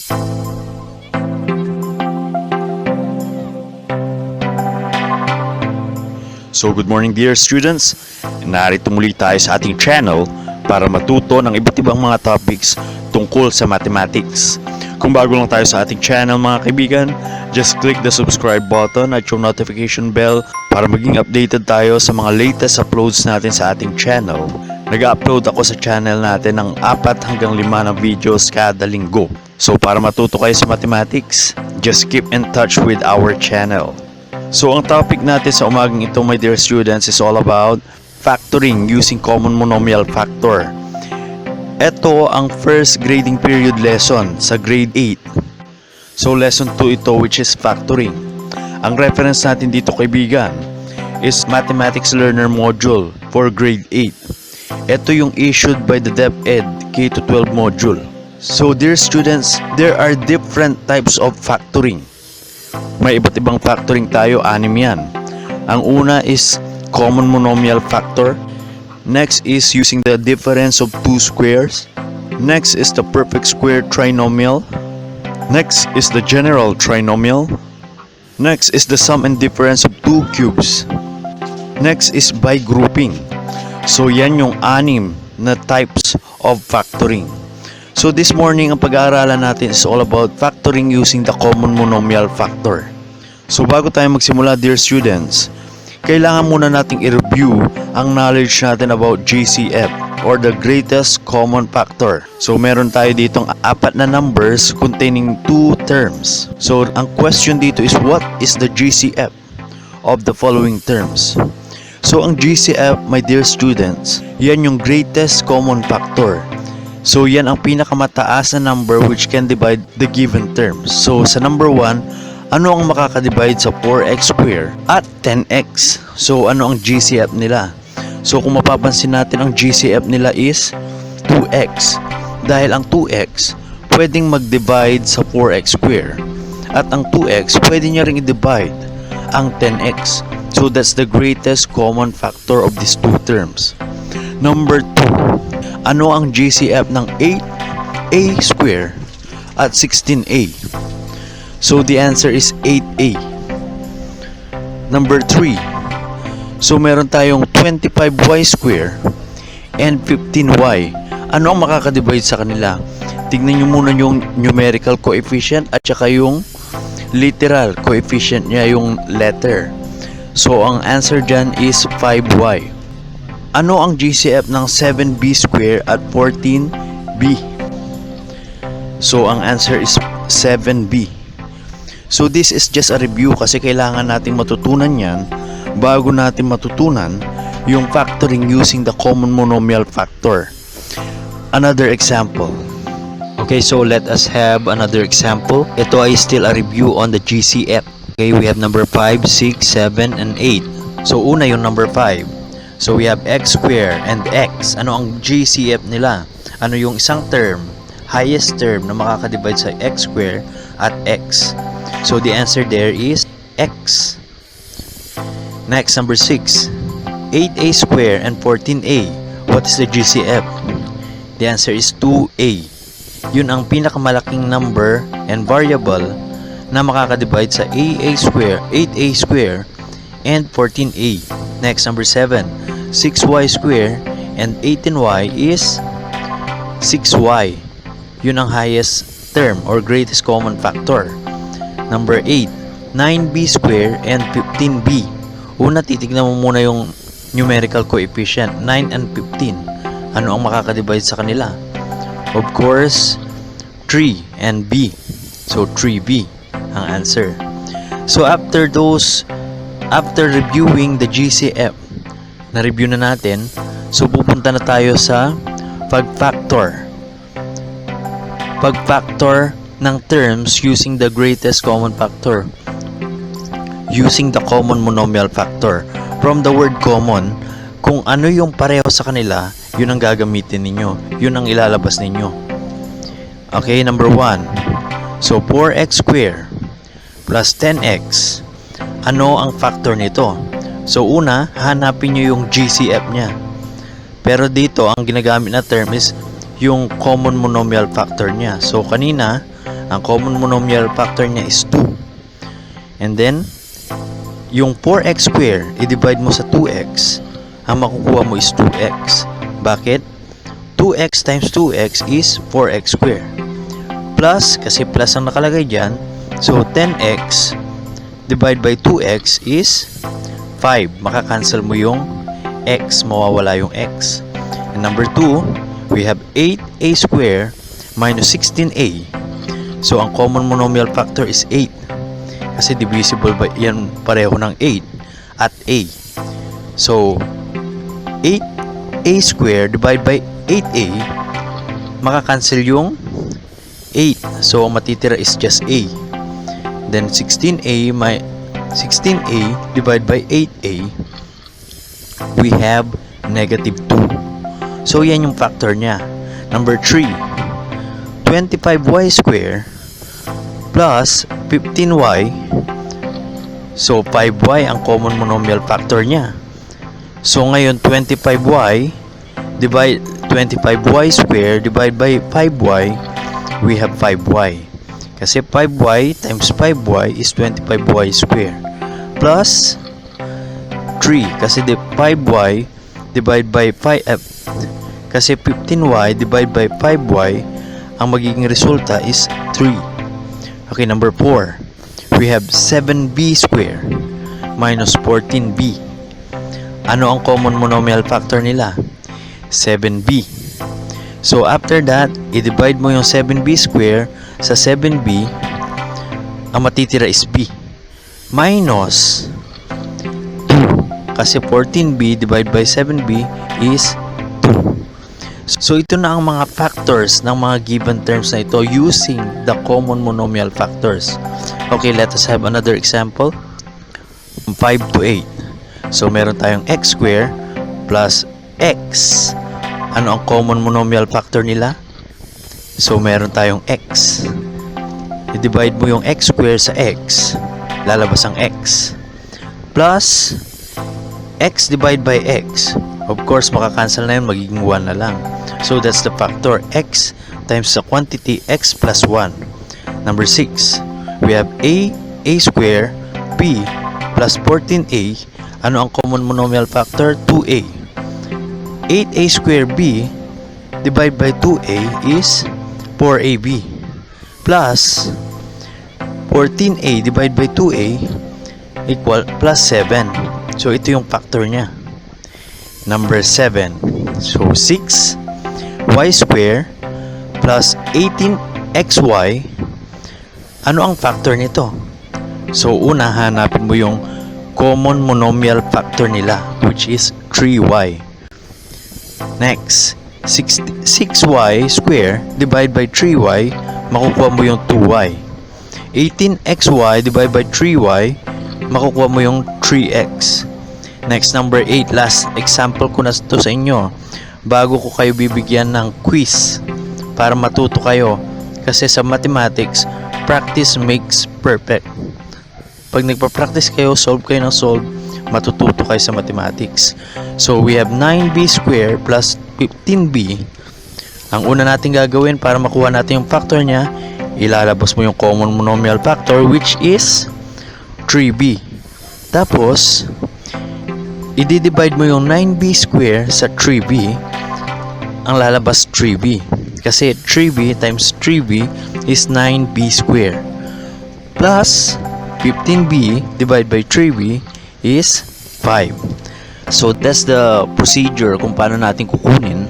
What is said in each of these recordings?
So good morning dear students, narito muli tayo sa ating channel para matuto ng iba't ibang mga topics tungkol sa mathematics. Kung bago lang tayo sa ating channel mga kaibigan, just click the subscribe button at yung notification bell para maging updated tayo sa mga latest uploads natin sa ating channel. Nag-upload ako sa channel natin ng 4 hanggang 5 na videos kada linggo. So para matuto kayo sa mathematics, just keep in touch with our channel. So ang topic natin sa umagang ito my dear students is all about factoring using common monomial factor. Ito ang first grading period lesson sa grade 8. So lesson 2 ito which is factoring. Ang reference natin dito kaibigan is Mathematics Learner Module for grade 8. Ito yung issued by the DepEd K-12 module. So dear students, there are different types of factoring. May iba't ibang factoring tayo, 6 yan. Ang una is common monomial factor. Next is using the difference of two squares. Next is the perfect square trinomial. Next is the general trinomial. Next is the sum and difference of two cubes. Next is by grouping. So yan yung 6 na types of factoring. So this morning ang pag-aaralan natin is all about factoring using the common monomial factor. So bago tayo magsimula dear students, kailangan muna nating i-review ang knowledge natin about GCF or the greatest common factor. So meron tayo ditong 4 na numbers containing 2 terms. So ang question dito is what is the GCF of the following terms? So ang GCF my dear students, yan yung greatest common factor. So yan ang pinakamataas na number which can divide the given terms. So sa number 1, ano ang makakadivide sa 4x square at 10x? So ano ang GCF nila? So kung mapapansin natin ang GCF nila is 2x. Dahil ang 2x pwedeng mag-divide sa 4x square. At ang 2x pwede niya ring i-divide ang 10x. So that's the greatest common factor of these two terms. Number 2. Ano ang GCF ng 8a square at 16a? So the answer is 8a. Number 3. So meron tayong 25y square and 15y. Ano ang makakadivide sa kanila? Tignan nyo muna yung numerical coefficient at saka yung literal coefficient niya, yung letter. So ang answer dyan is 5y. Ano ang GCF ng 7b square at 14b? So ang answer is 7b. So this is just a review kasi kailangan nating matutunan yan bago natin matutunan yung factoring using the common monomial factor. Another example. Okay, so let us have another example. Ito ay still a review on the GCF. Okay, we have number 5, 6, 7, and 8. So una yung number 5. So we have x square and x. Ano ang GCF nila? Ano yung isang term, highest term na makakadivide sa x square at x? So the answer there is x. Next, number 6. 8a square and 14a. What is the GCF? The answer is 2a. Yun ang pinakamalaking number and variable na makakadivide sa 8a square and 14a. Next, number 7. 6y square and 18y is 6y. Yun ang highest term or greatest common factor. Number 8. 9b square and 15b. Una, titignan mo muna yung numerical coefficient, 9 and 15. Ano ang makakadivide sa kanila? Of course, 3 and b. So 3b ang answer. So after reviewing the GCF, na-review na natin, so pupunta na tayo sa pag-factor ng terms using the greatest common factor, using the common monomial factor. From the word common, kung ano yung pareho sa kanila, yun ang gagamitin ninyo, yun ang ilalabas ninyo. Okay, number 1. So 4x square plus 10x. Ano ang factor nito? So una, hanapin nyo yung GCF nya. Pero dito, ang ginagamit na term is yung common monomial factor nya. So kanina, Ang common monomial factor niya is 2. And then, yung 4x square, i-divide mo sa 2x, ang makukuha mo is 2x. Bakit? 2x times 2x is 4x square. Plus, kasi plus ang nakalagay dyan, so 10x divide by 2x is 5. Makakancel mo yung x, mawawala yung x. And number 2, we have 8a square minus 16a. So, ang common monomial factor is 8. Kasi divisible by yan pareho ng 8 at a. So, 8a square divided by 8a, makakancel yung 8. So, ang matitira is just a. Then, 16a divided by 8a, we have negative 2. So, yan yung factor niya. Number 3, 25y square plus 15y. So, 5y ang common monomial factor niya. So, ngayon, 25y square divided by 5y, we have 5y. Kasi 5y times 5y is 25y square. Plus 3. Kasi 5y divided by 5, kasi 15y divided by 5y, ang magiging resulta is 3. Okay, number 4. We have 7b square minus 14b. Ano ang common monomial factor nila? 7b. So, after that, i-divide mo yung 7b square sa 7b, ang matitira is b. Minus 2. Kasi 14b divided by 7b is 2. So, ito na ang mga factors ng mga given terms na ito using the common monomial factors. Okay, let us have another example. 5 to 8. So, meron tayong x square plus x. Ano ang common monomial factor nila? So, meron tayong x. I-divide mo yung x square sa x. Lalabas ang x. Plus, x divided by x. Of course, makakancel na yun. Magiging 1 na lang. So, that's the factor x times the quantity x plus 1. Number 6. We have a square, b plus 14a. Ano ang common monomial factor? 2a. 8a square b divided by 2a is 4ab. Plus 14a divided by 2a equal plus 7. So, ito yung factor niya. Number 7. So, 6y square plus 18xy. Ano ang factor nito? So, una, hanapin mo yung common monomial factor nila, which is 3y. Next, 6y square divided by 3y, makukuha mo yung 2y. 18xy divided by 3y, makukuha mo yung 3x. Next, number 8, last example ko na ito sa inyo. Bago ko kayo bibigyan ng quiz para matuto kayo. Kasi sa mathematics, practice makes perfect. Pag nagpa-practice kayo, solve kayo ng solve, matututo kayo sa mathematics. So, we have 9b square plus 15b. Ang una natin gagawin para makuha natin yung factor niya, ilalabas mo yung common monomial factor, which is 3b. Tapos, i-divide mo yung 9b square sa 3b, ang lalabas 3b. Kasi 3b times 3b is 9b square. Plus, 15b divided by 3b is 5. So, that's the procedure kung paano natin kukunin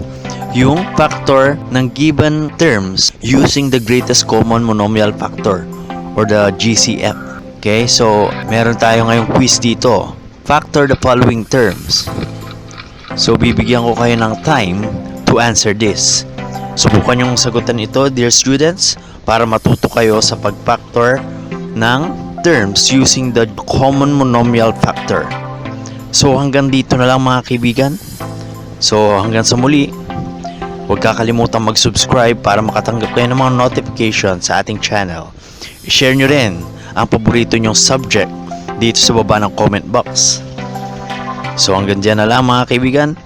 yung factor ng given terms using the greatest common monomial factor or the GCF. Okay, so meron tayo ngayong quiz dito. Factor the following terms. So, bibigyan ko kayo ng time to answer this. Subukan yung sagutan ito, dear students, para matuto kayo sa pag-factor ng terms using the common monomial factor. So, hanggang dito na lang mga kaibigan. So, hanggang sa muli, huwag kakalimutan mag-subscribe para makatanggap kayo ng mga notification sa ating channel. I-share nyo rin ang paborito nyong subject dito sa baba ng comment box. So, hanggang dyan na lang mga kaibigan.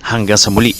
Hanggang sa muli.